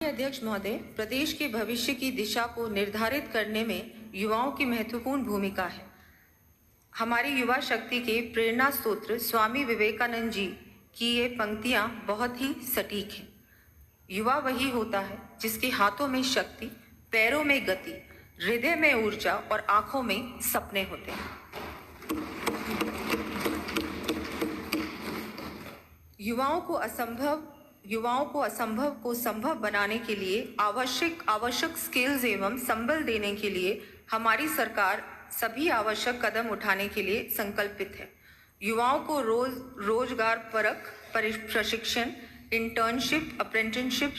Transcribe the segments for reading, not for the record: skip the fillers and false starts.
अध्यक्ष महोदय, प्रदेश के भविष्य की दिशा को निर्धारित करने में युवाओं की महत्वपूर्ण भूमिका है। हमारी युवा शक्ति के प्रेरणा स्रोत स्वामी विवेकानंद जी की ये पंक्तियां बहुत ही सटीक हैं। युवा वही होता है जिसके हाथों में शक्ति, पैरों में गति, हृदय में ऊर्जा और आंखों में सपने होते हैं। युवाओं को असंभव को संभव बनाने के लिए आवश्यक स्किल्स एवं संबल देने के लिए हमारी सरकार सभी आवश्यक कदम उठाने के लिए संकल्पित है। युवाओं को रोजगार परक प्रशिक्षण, इंटर्नशिप, अप्रेंटिसशिप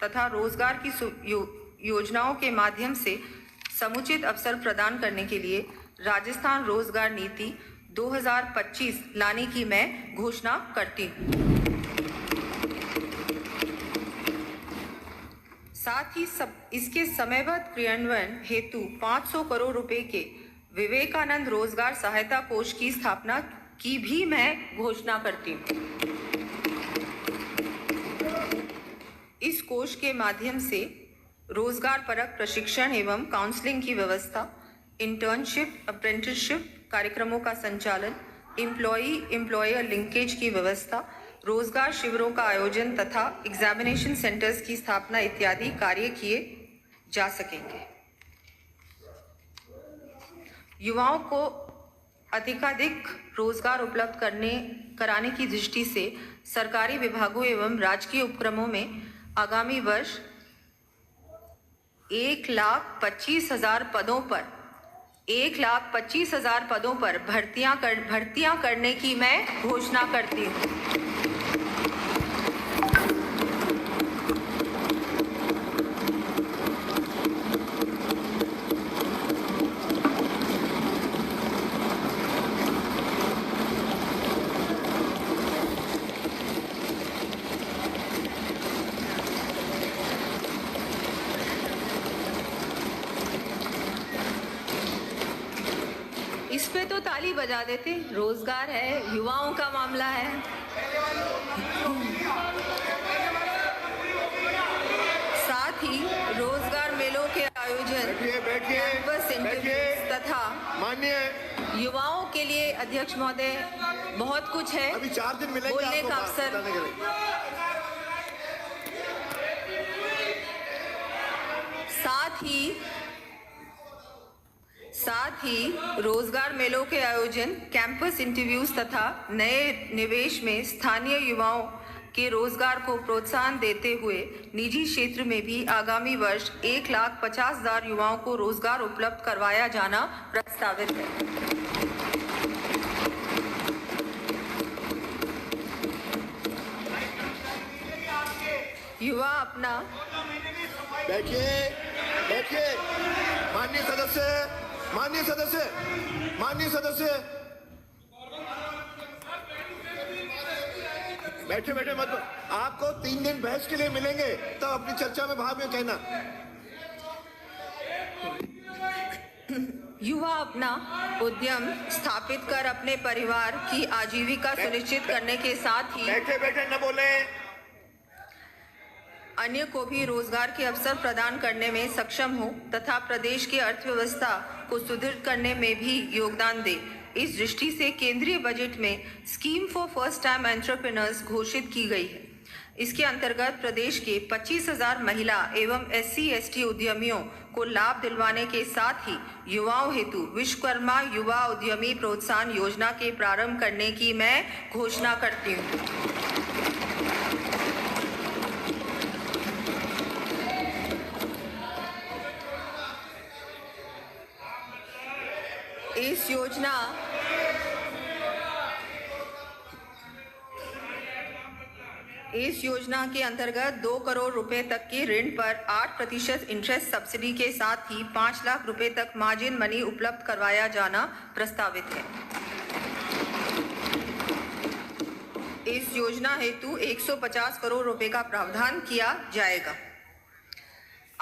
तथा रोजगार की योजनाओं के माध्यम से समुचित अवसर प्रदान करने के लिए राजस्थान रोजगार नीति 2025 लाने की मैं घोषणा करती हूँ। साथ ही इसके समयबद्ध क्रियान्वयन हेतु 500 करोड़ रुपए के विवेकानंद रोजगार सहायता कोष की स्थापना की भी मैं घोषणा करती हूँ। इस कोष के माध्यम से रोजगार परक प्रशिक्षण एवं काउंसलिंग की व्यवस्था, इंटर्नशिप, अप्रेंटिसशिप कार्यक्रमों का संचालन, एम्प्लॉयर लिंकेज की व्यवस्था, रोजगार शिविरों का आयोजन तथा एग्जामिनेशन सेंटर्स की स्थापना इत्यादि कार्य किए जा सकेंगे। युवाओं को अधिकाधिक रोजगार उपलब्ध कराने की दृष्टि से सरकारी विभागों एवं राजकीय उपक्रमों में आगामी वर्ष 1,25,000 पदों पर भर्तियां करने की मैं घोषणा करती हूँ। इस पे तो ताली बजा देते। रोजगार है, युवाओं का मामला है। साथ ही रोजगार मेलों के आयोजन, कैंपस इंटरव्यूज तथा माननीय युवाओं के लिए अध्यक्ष महोदय बहुत कुछ है। अभी 4 दिन मिलेंगे बोलने का अवसर। साथ ही रोजगार मेलों के आयोजन, कैंपस इंटरव्यूज तथा नए निवेश में स्थानीय युवाओं के रोजगार को प्रोत्साहन देते हुए निजी क्षेत्र में भी आगामी वर्ष 1,50,000 युवाओं को रोजगार उपलब्ध करवाया जाना प्रस्तावित है। युवा अपना बैठिए माननीय सदस्य बैठे मत। आपको 3 दिन बहस के लिए मिलेंगे, तब अपनी चर्चा में भाग में कहना। युवा अपना उद्यम स्थापित कर अपने परिवार की आजीविका सुनिश्चित करने के साथ ही बैठे न बोले, अन्य को भी रोजगार के अवसर प्रदान करने में सक्षम हो तथा प्रदेश की अर्थव्यवस्था को सुदृढ़ करने में भी योगदान दे। इस दृष्टि से केंद्रीय बजट में scheme for first time entrepreneurs घोषित की गई है। इसके अंतर्गत प्रदेश के 25,000 महिला एवं SC/ST उद्यमियों को लाभ दिलवाने के साथ ही युवाओं हेतु विश्वकर्मा युवा उद्यमी प्रोत्साहन योजना के प्रारंभ करने की मैं घोषणा करती हूँ। इस योजना के अंतर्गत 2 करोड़ रुपए तक के ऋण पर 8% इंटरेस्ट सब्सिडी के साथ ही 5 लाख रुपए तक मार्जिन मनी उपलब्ध करवाया जाना प्रस्तावित है। इस योजना हेतु 150 करोड़ रुपए का प्रावधान किया जाएगा।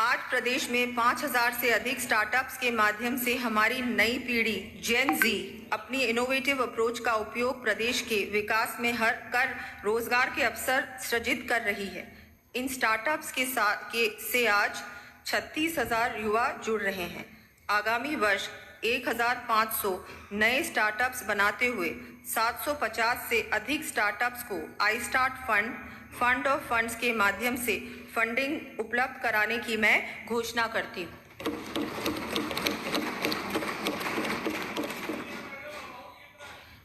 आज प्रदेश में 5,000 से अधिक स्टार्टअप्स के माध्यम से हमारी नई पीढ़ी जेन जी अपनी इनोवेटिव अप्रोच का उपयोग प्रदेश के विकास में कर रोजगार के अवसर सृजित कर रही है। इन स्टार्टअप्स से आज 36,000 युवा जुड़ रहे हैं। आगामी वर्ष 1,500 नए स्टार्टअप्स बनाते हुए 750 से अधिक स्टार्टअप्स को I start fund of funds के माध्यम से फंडिंग उपलब्ध कराने की मैं घोषणा करती हूँ।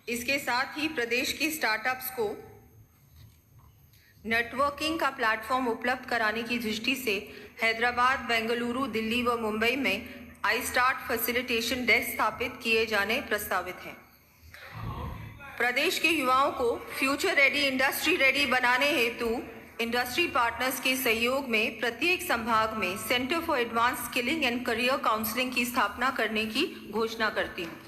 इसके साथ ही प्रदेश के स्टार्टअप्स को नेटवर्किंग का प्लेटफॉर्म उपलब्ध कराने की दृष्टि से हैदराबाद, बेंगलुरु, दिल्ली व मुंबई में आई स्टार्ट फैसिलिटेशन डेस्क स्थापित किए जाने प्रस्तावित हैं। प्रदेश के युवाओं को फ्यूचर रेडी, इंडस्ट्री रेडी बनाने हेतु इंडस्ट्री पार्टनर्स के सहयोग में प्रत्येक संभाग में centre for advance skilling and career counselling की स्थापना करने की घोषणा करती हूँ।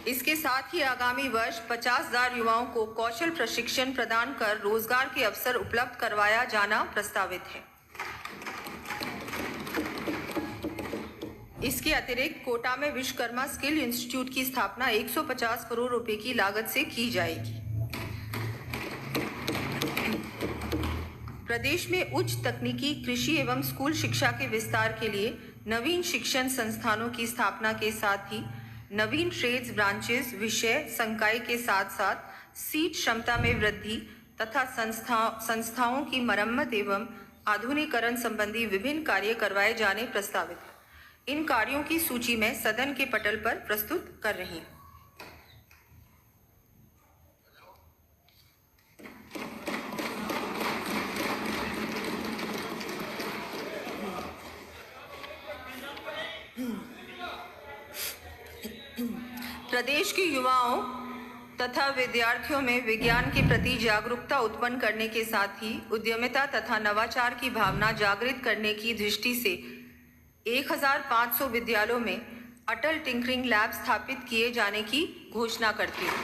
इसके साथ ही आगामी वर्ष 50,000 युवाओं को कौशल प्रशिक्षण प्रदान कर रोजगार के अवसर उपलब्ध करवाया जाना प्रस्तावित है। इसके अतिरिक्त कोटा में विश्वकर्मा स्किल इंस्टीट्यूट की स्थापना 150 करोड़ रुपए की लागत से की जाएगी। प्रदेश में उच्च तकनीकी, कृषि एवं स्कूल शिक्षा के विस्तार के लिए नवीन शिक्षण संस्थानों की स्थापना के साथ ही नवीन ट्रेड्स ब्रांचेस, विषय संकाय के साथ साथ सीट क्षमता में वृद्धि तथा संस्थाओं की मरम्मत एवं आधुनिकीकरण संबंधी विभिन्न कार्य करवाए जाने प्रस्तावित हैं। इन कार्यों की सूची मैं सदन के पटल पर प्रस्तुत कर रही हूँ। प्रदेश के युवाओं तथा विद्यार्थियों में विज्ञान के प्रति जागरूकता उत्पन्न करने के साथ ही उद्यमिता तथा नवाचार की भावना जागृत करने की दृष्टि से 1,500 विद्यालयों में अटल टिंकरिंग लैब स्थापित किए जाने की घोषणा करती हूँ।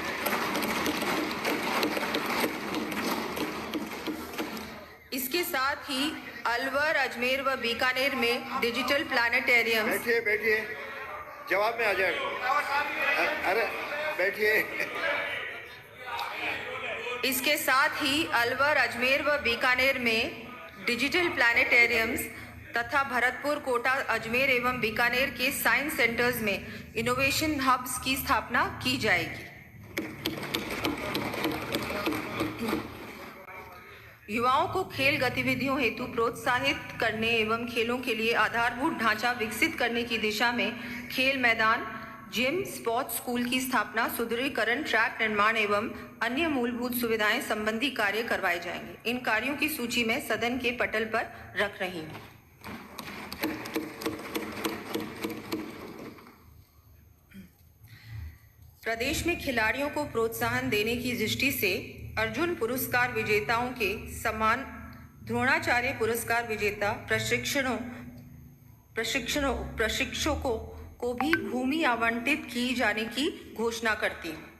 इसके साथ ही अलवर, अजमेर व बीकानेर में डिजिटल प्लानिटेरियम। बैठिए, जवाब में आ जाएगा। अरे बैठिए। इसके साथ ही अलवर, अजमेर व बीकानेर में डिजिटल प्लानिटेरियम्स तथा भरतपुर, कोटा, अजमेर एवं बीकानेर के साइंस सेंटर्स में इनोवेशन हब्स की स्थापना की जाएगी। युवाओं को खेल गतिविधियों हेतु प्रोत्साहित करने एवं खेलों के लिए आधारभूत ढांचा विकसित करने की दिशा में खेल मैदान, जिम, स्पोर्ट्स स्कूल की स्थापना, सुदृढ़ीकरण, ट्रैक निर्माण एवं अन्य मूलभूत सुविधाएं संबंधी कार्य करवाए जाएंगे। इन कार्यों की सूची में सदन के पटल पर रख रही हूँ। प्रदेश में खिलाड़ियों को प्रोत्साहन देने की दृष्टि से अर्जुन पुरस्कार विजेताओं के समान द्रोणाचार्य पुरस्कार विजेता प्रशिक्षकों को भी भूमि आवंटित की जाने की घोषणा करती हूँ।